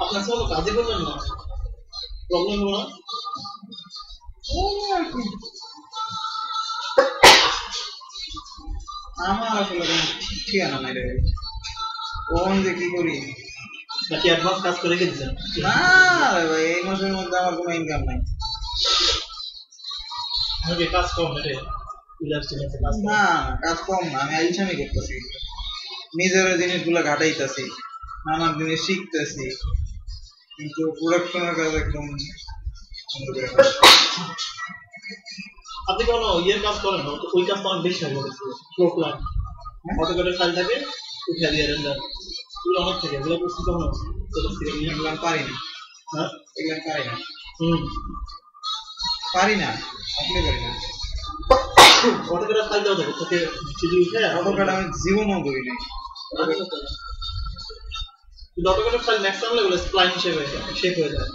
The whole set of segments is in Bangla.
আপনার কোনো কাজে করবেন না, প্রবলেম হলো না। আমার আসলে ঠিকানা নাই রে, কোন যে কি করি নাকি অ্যাডভান্স কাজ করে রেখে দিচ্ছেন? না রে ভাই, এই মাসের মধ্যে আমার কোনো ইনকাম নাই। আমি কাজ কম রে, না কাজ কম না, আমি আইসামি করতেছি, নিজের জিনিসগুলো ঘাটাইতেছি, নানান জিনিস শিখতেছি, কিন্তু প্রোডাকশনের কাজ একদম। আপনি কোনো ইয়ের কাজ করেন না? ওই কাজ তো অনেক বেশি হয়ে গেছে, প্রোগ্রাম অটোক্যাডের ফাইল থাকে, উঠে দিয়ে রেন্ডার এগুলো অনেক থাকে, এগুলো করছি তখন এগুলো পারি না। হ্যাঁ এগুলো পারি না। পারি না, আসলে পারি না। অটোক্যাডের ফাইল দেওয়া থাকে, তাকে যদি উঠে অটোক্যাড আমি জীবনও করি নাই। কিন্তু অটোক্যাডের ফাইল ম্যাক্সিমাম লেভেলে স্প্লাইন হিসেবে শেপ হয়ে যায়।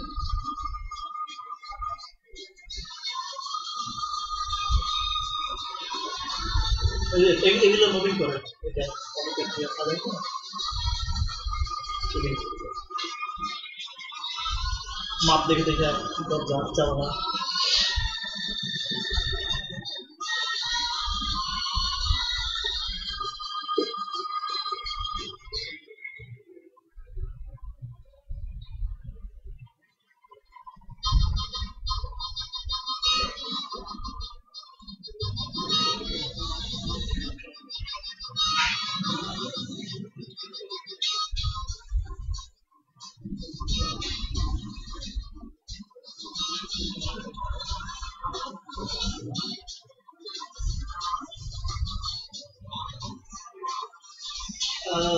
এগুলো মুভিং করে এটা অটোক্যাড দিয়ে ফাইল মাপ দেখে দেখে দরজা চাওয়া।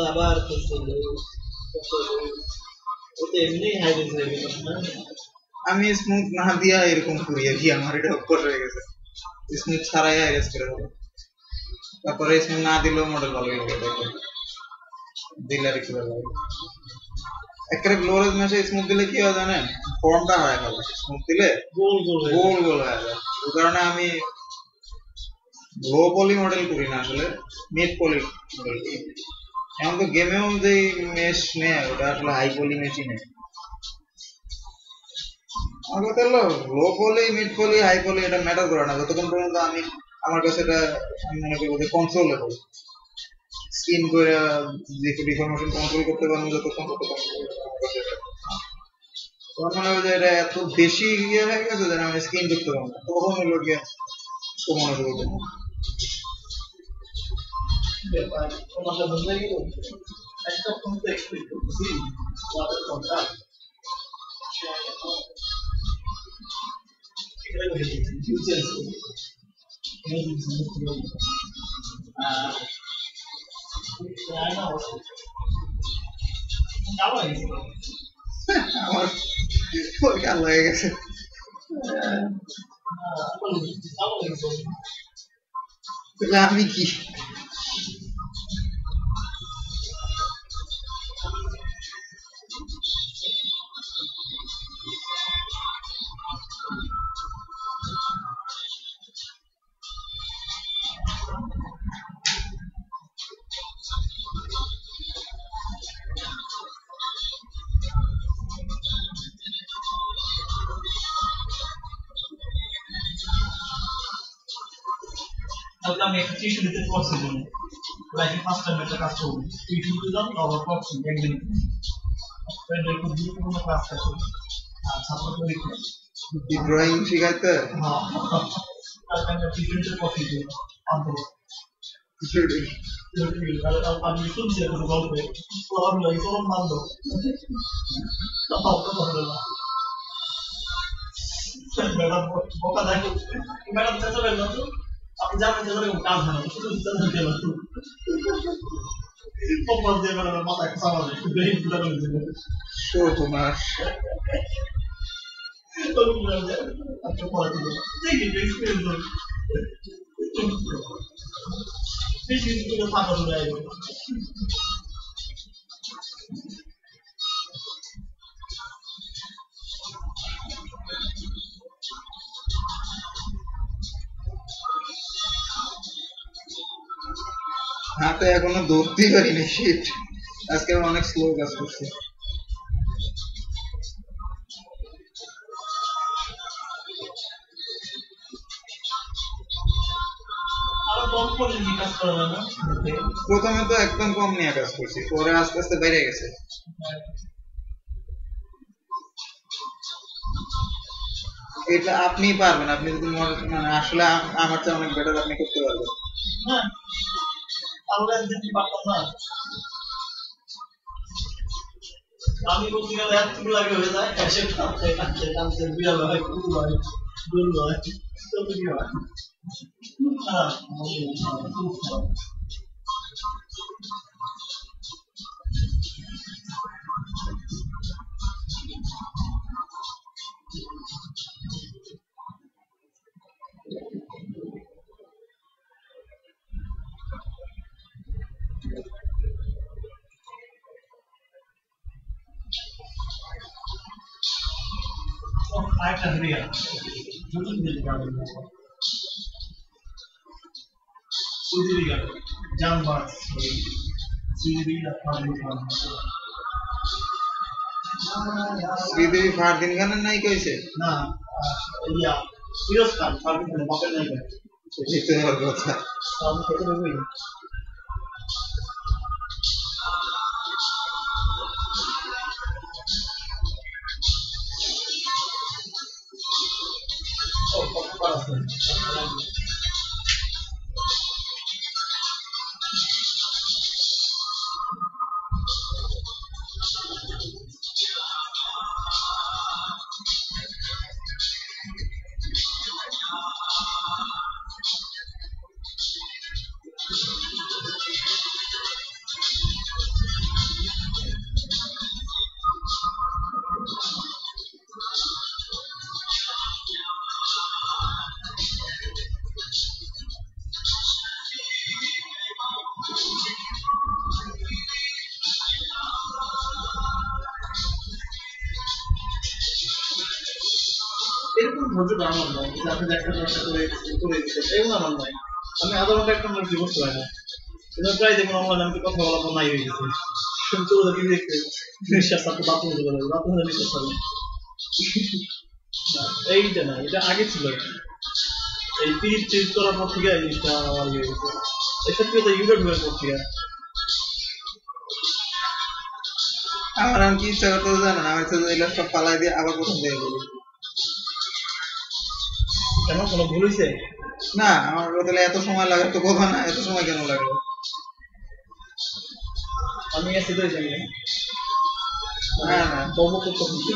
আবার এমনি হাই রেজলিউশন না, আমি স্মুথ না দিয়া এরকম করি আর কি, আমার এটা অভ্যাস হয়ে গেছে। স্মুথ ছাড়াই আইরেস করে দেবো, তারপরে স্মুথ না দিলেও মডেল ভালো হয়ে যাবে, দিলে আর কি ভালো। একেবারে গ্লোরেজ ম্যাচে স্মুথ দিলে কি হয় জানেন, ফর্মটা হারায় ফেলে। স্মুথ দিলে গোল গোল গোল গোল হয়ে যায়। ওই কারণে আমি লো পলি মডেল করি না, আসলে মিড পলি মডেল করি। এখন তো গেমেও যে মেশ নেয়, ওটা আসলে হাই পলি মেশই নেয়। আমার কথা হলো লো পলি, মিড পলি, হাই পলি এটা ম্যাটার করে না, যতক্ষণ পর্যন্ত আমি আমার কাছে এটা আমি মনে করবো যে কন্ট্রোলেবল। স্কিন করে ডিফরমেশন কন্ট্রোল করতে পারবো যতক্ষণ, ততক্ষণ আমার মনে হয় যে এটা এত বেশি ইয়ে হয়ে গেছে যে আমি স্কিন দেখতে পারবো না, তখন হলো গিয়ে মনে করবো ব্যাপার। তোমার সাথে বুঝলে কি একটা ফোন তো এক্সপেক্ট করছি ওদের ফোনটা এটা করে দিচ্ছি ফিউচার আমার কাল হয়ে গেছে। আমি কি আমি একটা টিস্যু দিতে পারছি না, লাইক ফার্স্ট টাইম একটা কাজ করব টিস্যু দিলাম আবার পাচ্ছি একদিন ফ্রেন্ড এর খুব গুরুত্বপূর্ণ ক্লাস আছে আর ছাত্র পরীক্ষা ড্রয়িং শিখাইতে। হ্যাঁ আর একটা টিস্যু কপি দিই আনতে আমি শুনছি একটা গল্পে প্রভাব লাগে কোন মানল ম্যাডাম বোকা দেখো ম্যাডাম চেঁচাবেন না তো, আপনি জানেন যে এরকম কাজ হয় না, শুধু চেঁচাতে গেল কম্পাস দিয়ে ম্যাডামের মাথায় চাওয়া যায় ব্রেইন ফুটা করে দেবে তোমার আচ্ছা পরে দিল দেখি এক্সপিরিয়েন্স বেশি কিছু ফাঁকা চলে আসবে। হাতে এখনো ধরতেই পারিনি শীত। আজকে আমি অনেক স্লো কাজ করছি। প্রথমে তো একদম কম নিয়ে কাজ করছি, পরে আস্তে আস্তে বেড়ে গেছে। এটা আপনি পারবেন, আপনি যদি মানে আসলে আমার চেয়ে অনেক বেটার আপনি করতে পারবেন। হ্যাঁ, আমরা যদি পারতাম না, আমি বলতে গেলে এতটুকু লাগে হয়ে যায়, এসে কাঁদতে কাঁদতে কাঁদতে বিড়াল হয়, কুকুর হয়, গরু হয়, কত কি হয়। খুব খারাপ, খুব খারাপ। আরেকটা ধরে গেল, দুদিন দিতে পারবেন না। সুদিরি গেল, জামবাস, সুদিরি শ্রীদেবী ফারদিন খানের নায়িকা হয়েছে না, ইয়া ফিরোজ খান, ফারদিন খানের বাপের নায়িকা। দেখতে হওয়ার কথা। আমি খেতে দেবই। ও কত বার আছে। এরকম ধৈর্যটা আমার নয়, যে আপনি একটা একটা করে দিচ্ছেন, এগুলো আমার নয়। আমি আধা ঘন্টা একটা মুরগি বসতে পারি না। কিন্তু প্রায় দেখুন অনলাইন আমি কথা বলা তো নাই হয়ে গেছে, শুনতে ওদের কি দেখতে নিঃশ্বাস আপনি বাথরুম হতে পারবেন, বাথরুমে নিঃশ্বাস পাবেন। এইটা না, এটা আগে ছিল। এই পিরিট ট্রিট করার পর থেকে এই জিনিসটা আমার হয়ে গেছে। এক্ষেত্রে তো ইউরোপ হয়ে পর থেকে আমার আমি কি ইচ্ছা করতে জানেন, আমি তো এগুলো সব পালাই দিয়ে আবার প্রথম থেকে বলি। কেন, কোনো ভুল হয়েছে? না, আমার বদলে এত সময় লাগার তো কথা না, এত সময় কেন লাগলো? আমি গেছি তো জানি না না বলবো তো কিছু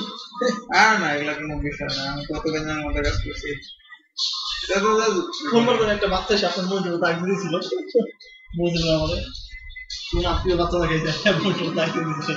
আর না, এগুলা কোনো বিষয় না। আমি কত কেন মধ্যে কাজ করছি। একটা বাচ্চা এসে আপনার মনে তাক দিয়েছিল, বুঝলেন আমাদের কোন আত্মীয় বাচ্চা লাগাইছে, তাক দিয়েছে।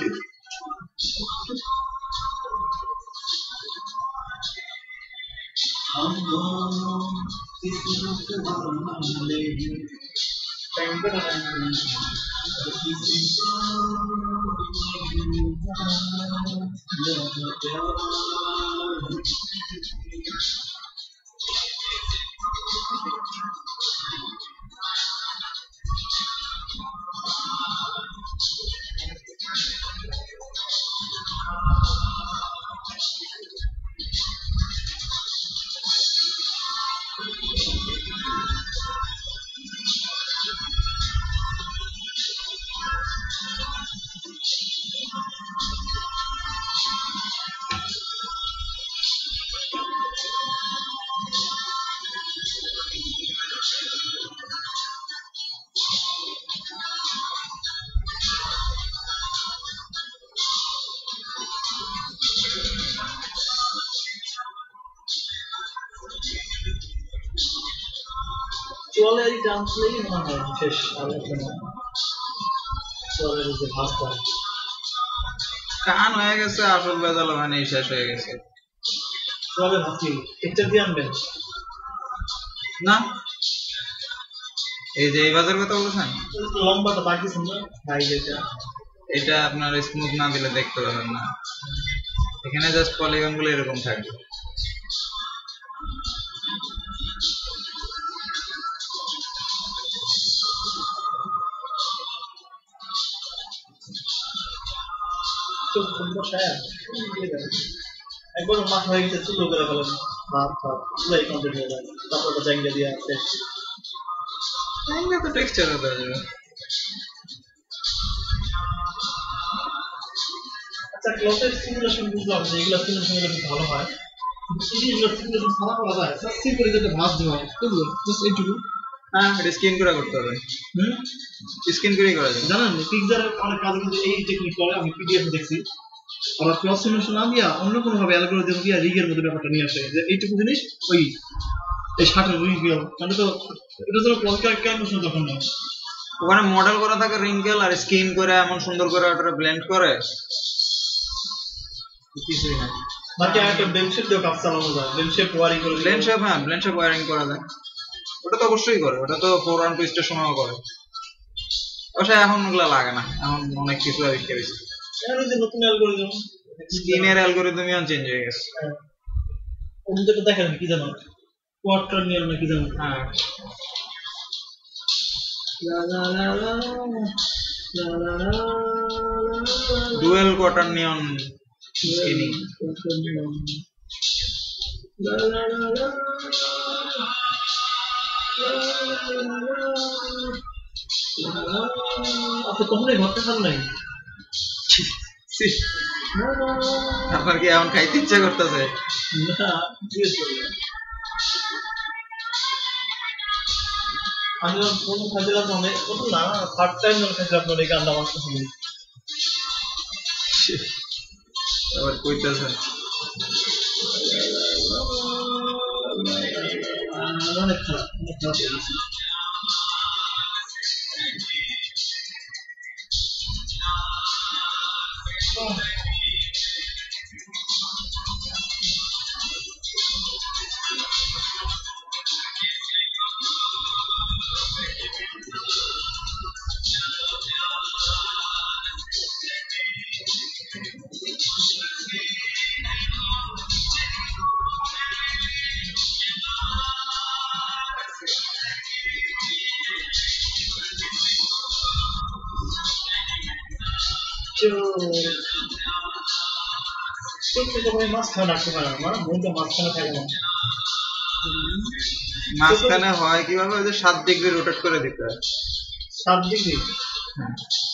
চলে জানলেই মনে হয় শেষ আলোচনা। চলে যে ভাষা কান হয়ে গেছে, আসল বেজাল মানে শেষ হয়ে গেছে। চলে ভাবছি এটা দিয়ে আনবেন না, এই যে এই বাজার কথা বলছেন, লম্বাটা বাকি শুনবে ভাই, এটা আপনার স্মুথ না দিলে দেখতে পাবেন না। এখানে জাস্ট পলিগন গুলো এরকম থাকবে। চোখ বসায় একবার মাথা হয়ে গেছে চুলো করে ফেলেন ভাত ভাত চুলাই কমপ্লিট হয়ে যায় তারপর ওটা জাঙ্গা দিয়ে আসে জাঙ্গা তো টেক্সচার হতে যাবে। আচ্ছা ক্লসের সিমুলেশন বুঝলাম যে এগুলো সিমুলেশন ভালো হয় কিন্তু এই জিনিসগুলো সিমুলেশন ছাড়া করা যায় সিম্পলি যাতে ভাত দেওয়া হয় বুঝলেন জাস্ট এইটুকু হ্যাঁ, এটা স্ক্রিন করে করতে হবে, স্ক্রিন করেই করা যাবে। জানেন পিকজারের অনেক কাজ কিন্তু এই টেকনিক করে আমি পিডিএফ দেখছি আবার ক্লস সিমুলেশন না দিয়া অন্য কোনো ভাবে অ্যালগরিদম দিয়া রিগের মধ্যে ব্যাপারটা নিয়ে আসে যে এইটুকু জিনিস ওই এই শার্টের রিগেল মানে তো এটা তো ক্লস ক্যালকুলেশন তখন না ওখানে মডেল করা থাকে রিঙ্কেল আর স্ক্রিন করে এমন সুন্দর করে ওটা ব্লেন্ড করে কিছুই না। বাকি একটা বেল শেপ দিয়ে কাজ চালানো যায় বেল শেপ ওয়ারিং করে ব্লেন্ড শেপ, হ্যাঁ ব্লেন্ড শেপ ওয়্যারিং করা যায়, ওটা তো অবশ্যই করে, ওটা তো 4-1 টুইস্টের সময়ও করে। অবশ্য এখন ওগুলো লাগে না, এখন অনেক কিছু আবিষ্কার হয়েছে, এখন যে নতুন অ্যালগরিদম স্ক্রিনের অ্যালগরিদমই চেঞ্জ হয়ে গেছে। ওদের তো দেখেন কি জানো কোয়ার্টার নিয়ম না কি জানো হ্যাঁ, লা লা লা লা লা লা লা ডুয়েল কোয়ার্টার নিয়ন স্ক্রিনিং। লা লা লা লা আপনি কখনোই ঘরটা খান নাই আপনার কি এখন খাইতে ইচ্ছা করতেছে? না জিজ্ঞেস করলাম আমি যখন প্রথম খাইছিলাম অনেক প্রথম না থার্ড টাইম যখন খাইছিলাম তখন এই গানটা আমার কাছে শুনি আবার কইতেছে অনেক খারাপ হয়ে গেছে মাঝখানে হয় কিভাবে, ওই যে 7 ডিগ্রি রোটেট করে দিতে হয়। 7 ডিগ্রি? হ্যাঁ,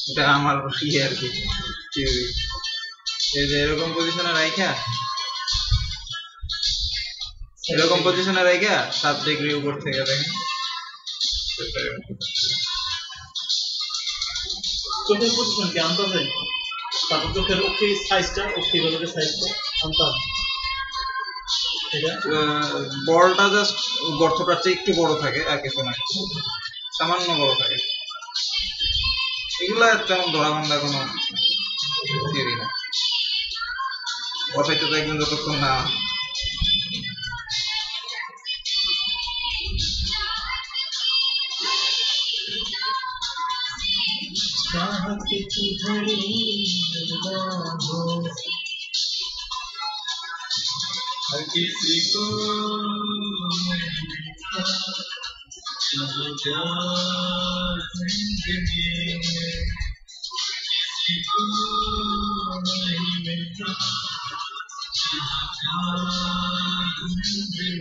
এটা আমার ইয়ে আর কি থিওরি। এই যে এরকম পজিশনে রাইখা, এরকম পজিশনে রাইখা 7 ডিগ্রি উপর থেকে দেখেন চোখের পজিশন কি আনতে হবে? তারপর চোখের অক্ষি সাইজটা, অক্ষি গোলকের সাইজটা আনতে হবে। বলটা জাস্ট গর্তটার চেয়ে একটু বড় থাকে আর কিছু না, সামান্য বড় থাকে। এগুলা তেমন ধরা বান্ধা কোনো থিওরি না, বসাইতে দেখবেন যতক্ষণ না किसी को जिंदगी में किसी को नहीं मिलता जिंदगी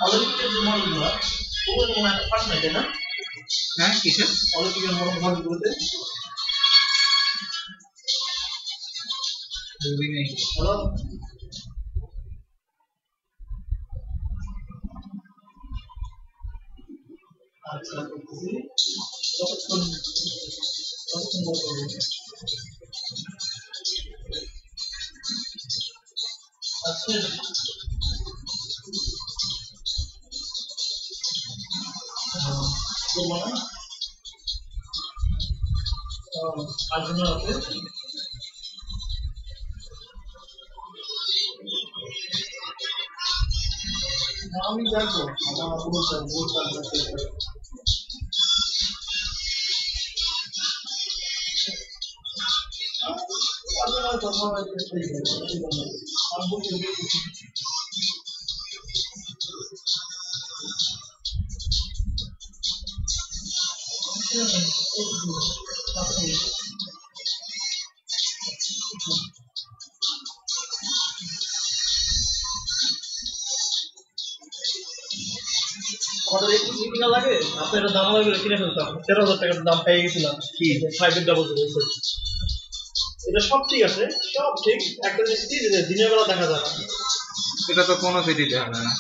অলিম্পিকের যে মডেলগুলো ওগুলো মনে একটা ফার্স্ট নাই, তাই না? হ্যাঁ কিসের অলিম্পিকের মডেলগুলোতে বুঝি নেই। হ্যালো, আচ্ছা করতেছি। কতক্ষণ কতক্ষণ বলতে আচ্ছা করবো না, আর জন্য আছে আমি দেখবো আমার কোনো বোর্ড কাজ আমাদের একটু কিনা লাগে, আপনার দাম লাগবে কিনে ফেলতাম, 13,000 টাকার দাম পেয়ে গেছিলাম কি 5 ডাবল বলছে। এটা সব ঠিক আছে, সব ঠিক, একটা জিনিস কি যে দিনের বেলা দেখা যায় না, এটা তো কোনো সিটিতে হবে না,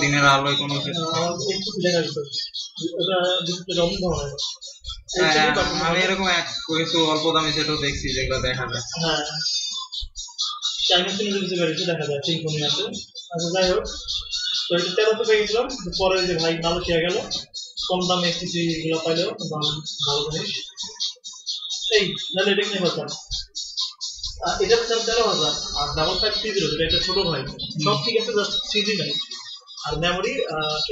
দিনের আলোয় কোনো কিছু একটু দেখা যেত ওটা ডিসপ্লে অন হয়। আমি এরকম এক কিছু অল্প দামি সেটাও দেখছি যেগুলো দেখা যায়। হ্যাঁ চাইনিজ থেকে কিছু গাড়িতে দেখা যায় সিম্ফনি আছে। আচ্ছা যাই হোক, তো এটা 1300 পেয়ে গেছিলাম, পরে যে ভাই মালয়েশিয়া গেল, কম দামে এসটিসি গুলো পাইলেও দাম ভালো জিনিস এই নাহলে এটা কিনে ফেলতাম। এটা দাম 13,000 আর 5530 যেটা এটা ছোট ভাই, সব ঠিক আছে, জাস্ট 3G নাই আর মেমোরি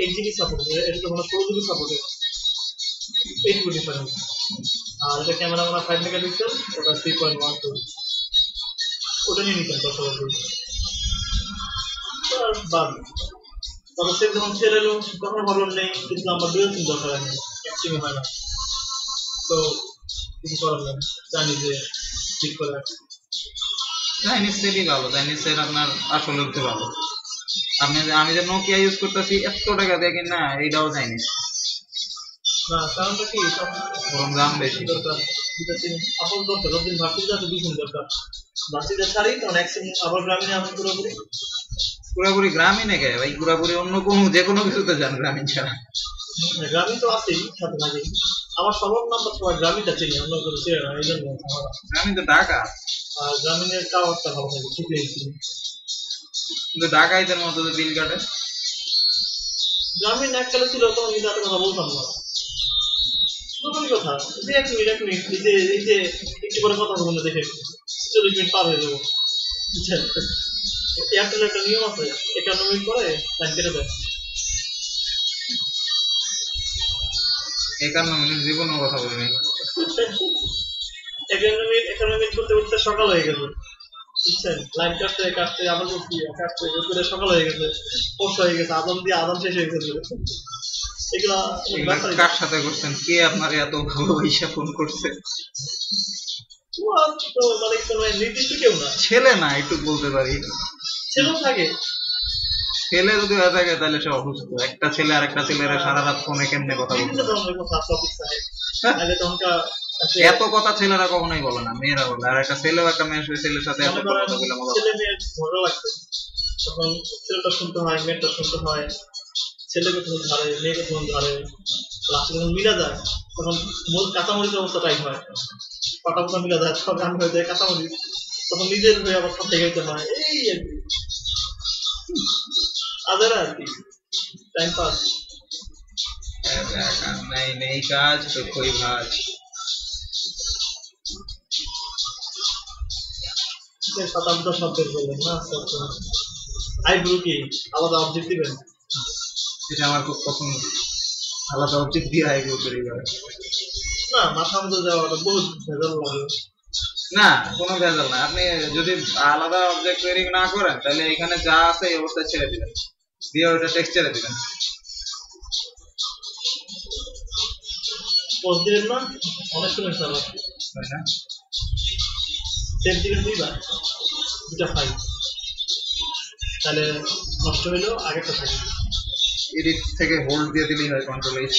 8GB সাপোর্ট, এটা তো মানে 16GB সাপোর্ট, এইটুকু ডিফারেন্স। আর এটা ক্যামেরা মানে 5 মেগাপিক্সেল, ওটা 3.12, ওটা নিয়ে নিতেন 10,000 বাদ। তবে সে যখন ছেড়ে এলো তখন ভালো নেই, কিন্তু আমার ডুয়েল সিম দরকার হয় না, একসঙ্গে হয় না, তো কিছু করার নেই, জানি যে ঠিক করে রাখছি। চাইনিজ সেটই ভালো, চাইনিজ সেট আপনার আসলে উঠতে ভালো। আমি যে নোকিয়া ইউজ করতেছি 100 টাকা দিয়ে কিনা, এইটাও চাইনিজ না কারণটা কি বরং দাম বেশি। দরকার আপন দরকার, যতদিন ভার্সিটি আছে 2 সিম দরকার, ভার্সিটি ছাড়ি তখন এক সিম আবার গ্রামীণে আমি পুরোপুরি পুরোপুরি গ্রামীণে গে ভাই, পুরোপুরি অন্য কোনো যে কোনো কিছুতে যান গ্রামীণ ছাড়া। গ্রামীণ তো আছেই সাথে মাঝে, আমার সবার নাম্বার সবাই গ্রামীণটা চিনি, অন্য কোনো চেয়ে না, এই জন্য গ্রামীণ তো ঢাকা, আর গ্রামীণের টাওয়ারটা ভালো থাকে, ঠিক হয়েছি। কিন্তু ঢাকাইদের মতো যে বিল কাটে। গ্রামীণ এককালে ছিল তখন কিন্তু এত কথা বলতাম না, নতুন কথা যে 1 মিনিট এই যে একটু করে কথা বলবো দেখে 40 মিনিট পার হয়ে যাবো, বুঝছেন? এয়ারটেলের একটা নিয়ম আছে, 51 মিনিট পরে লাইন কেটে দেয়। 51 মিনিট জীবনেও কথা বলিনি। 51 মিনিট করতে করতে সকাল হয়ে গেছে, বুঝছেন? লাইন কাটতে কাটতে আবার করছি, কাটতে করে সকাল হয়ে গেছে, পোস্ট হয়ে গেছে, আদান দিয়ে আদান শেষ হয়ে গেছে। এগুলা কার সাথে করছেন? কে আপনার এত ভালোবাসা ফোন করছে? মানে কোনো নির্দিষ্ট কেউ না, ছেলে না, একটু বলতে পারি ছেলেও থাকে। ছেলে যদি হয়ে থাকে তাহলে সে অসুস্থ। একটা ছেলে আর একটা ছেলের সারা রাত ফোনে কেমনে কথা বলবে? এত কথা ছেলেরা কখনোই বলে না, মেয়েরা বলে। আর একটা ছেলেও একটা মেয়ের ছেলের সাথে এত কথা বলে মজা ছেলে মেয়ের ভালো লাগছে, তখন ছেলেটা শুনতে হয়, মেয়েটা শুনতে হয়, ছেলেকে তখন ধরে, মেয়েকে তখন ধরে, লাস্টে যখন মিলা যায় তখন কাঁচামরিচ অবস্থা টাইট হয়, পাটা পাটা মিলা যায়, সব গান হয়ে যায় কাঁচামরিচ, তখন নিজের হয়ে আবার সব দেখে হয়, এই আর কি আদের আর কি টাইম পাস। নাই নেই কাজ তো কই ভাজ। শতাব্দ শব্দের বললেন না, আইব্রু কি আলাদা অবজেক্ট দিবেন? এটা আমার খুব পছন্দ, আলাদা অবজেক্ট দিয়ে আইব্রু তৈরি করে। না মাথা মতো যাওয়াটা বহুত ভেজাল লাগে। না কোনো ভেজাল না, আপনি যদি আলাদা অবজেক্ট তৈরি না করেন তাহলে এখানে যা আছে এই অবস্থায় ছেড়ে দিবেন, দিয়ে ওটা টেক্সচারে দিবেন। পোস্ট দিবেন না অনেক সময় চালা তাই না? সেভ দিবেন দুইবার, দুটা ফাইল, তাহলে নষ্ট হইলেও আগেরটা থাকে। এডিট থেকে হোল্ড দিয়ে দিলেই হয়, কন্ট্রোল এইচ।